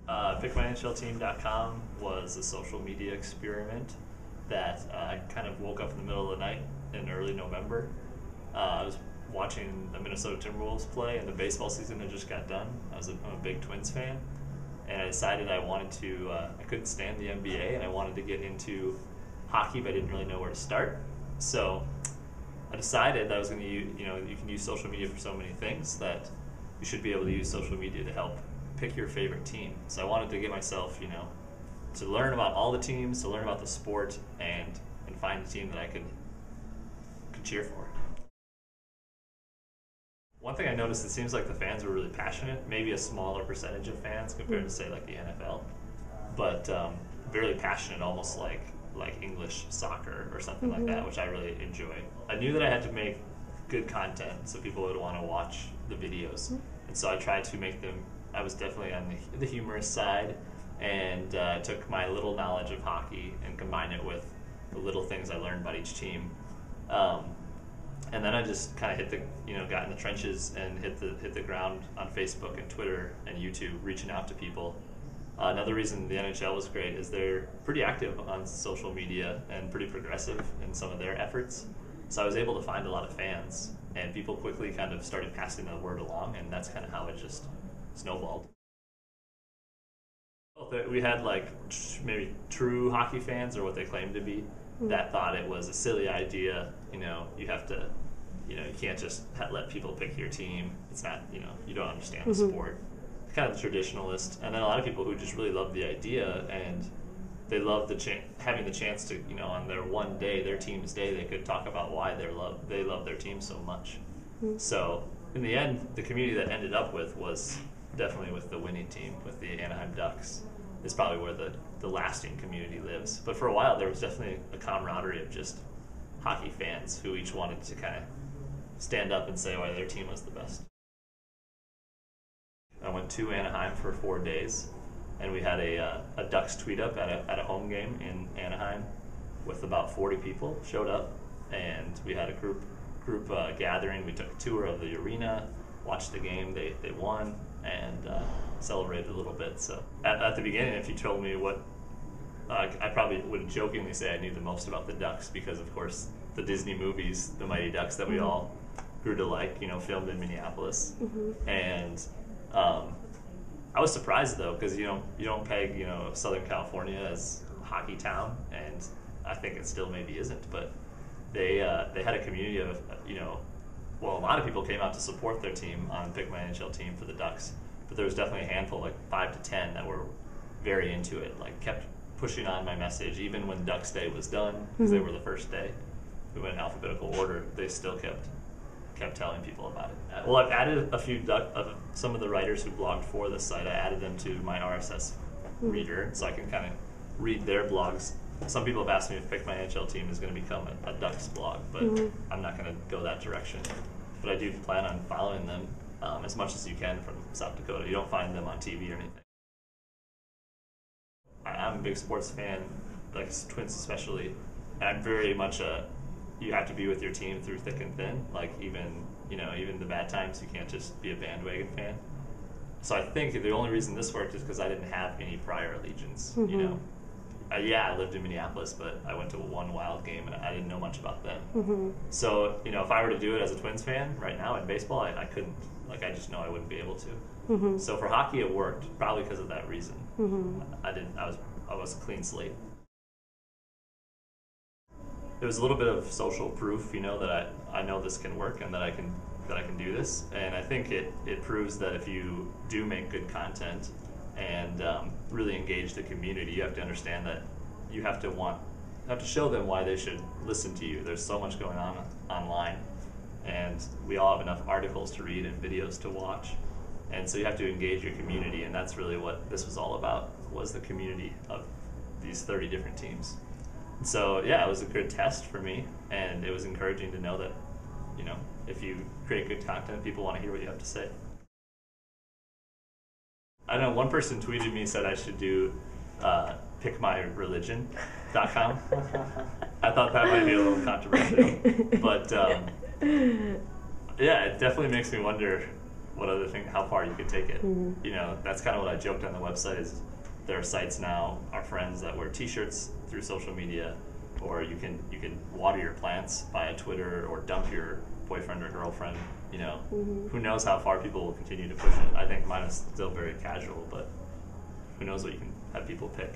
PickMyNHLTeam.com was a social media experiment that I kind of woke up in the middle of the night in early November. I was watching the Minnesota Timberwolves play, and the baseball season had just got done. I'm a big Twins fan, and I decided I wanted to. I couldn't stand the NBA, and I wanted to get into hockey, but I didn't really know where to start. So I decided I was going to use. You can use social media for so many things that you should be able to use social media to help pick your favorite team. So I wanted to get myself, to learn about all the teams, to learn about the sport, and find a team that I could cheer for. One thing I noticed, it seems like the fans were really passionate, maybe a smaller percentage of fans compared to, say, like the NFL, but very passionate, almost like English soccer or something like that, which I really enjoy. I knew that I had to make good content so people would want to watch the videos, and so I tried to make them. I was definitely on the humorous side, and took my little knowledge of hockey and combined it with the little things I learned about each team. And then I just kind of got in the trenches and hit the ground on Facebook and Twitter and YouTube, reaching out to people. Another reason the NHL was great is they're pretty active on social media and pretty progressive in some of their efforts. So I was able to find a lot of fans, and people quickly kind of started passing the word along, and that's kind of how it just snowballed. We had maybe true hockey fans, or what they claimed to be, that thought it was a silly idea. You have to, you can't just let people pick your team. It's not, you don't understand the sport. Kind of the traditionalist, and then a lot of people who just really love the idea, and they love having the chance to, on their one day, their team's day, they could talk about why they love their team so much. So in the end, the community that ended up with was definitely with the winning team, with the Anaheim Ducks. Is probably where the lasting community lives. But for a while, there was definitely a camaraderie of just hockey fans who each wanted to kind of stand up and say why their team was the best. I went to Anaheim for 4 days, and we had a Ducks tweet up at a home game in Anaheim with about 40 people showed up, and we had a group gathering. We took a tour of the arena, watched the game. They won, and celebrated a little bit. So at the beginning, if you told me what, I probably would jokingly say I knew the most about the Ducks because, of course, the Disney movies, The Mighty Ducks, that we all grew to like, filmed in Minneapolis. And I was surprised though, because you don't peg Southern California as a hockey town, and I think it still maybe isn't. But they had a community of a lot of people came out to support their team on Pick My NHL Team for the Ducks, but there was definitely a handful, 5 to 10, that were very into it, kept pushing on my message, even when Ducks Day was done, because they were the first day. We went in alphabetical order. They still kept telling people about it. Well, I've added a few some of the writers who blogged for this site. I added them to my RSS reader, so I can kind of read their blogs. Some people have asked me if Pick My NHL Team is going to become a Ducks blog, but I'm not going to go that direction. But I do plan on following them as much as you can from South Dakota. You don't find them on TV or anything. I'm a big sports fan, like Twins especially. And I'm very much you have to be with your team through thick and thin. Even the bad times, you can't just be a bandwagon fan. So I think the only reason this worked is because I didn't have any prior allegiance. I lived in Minneapolis, but I went to one Wild game and I didn't know much about them. So, if I were to do it as a Twins fan right now in baseball, I couldn't. I just know I wouldn't be able to. So for hockey, it worked, probably because of that reason. I was a clean slate. It was a little bit of social proof, that I know this can work and that I can do this. And I think it proves that if you do make good content and really engage the community, you have to understand that you have to show them why they should listen to you. There's so much going on online, and we all have enough articles to read and videos to watch, and so you have to engage your community, and that's really what this was all about, was the community of these 30 different teams. So it was a good test for me, and it was encouraging to know that if you create good content, people want to hear what you have to say. I know one person tweeted me, said I should do PickMyReligion.com. I thought that might be a little controversial, but it definitely makes me wonder what other thing, how far you could take it. You know, that's kind of what I joked on the website is there are sites now, our friends that wear T-shirts through social media, or you can water your plants via Twitter or dump your boyfriend or girlfriend. You know, who knows how far people will continue to push it. I think mine is still very casual, but who knows what you can have people pick.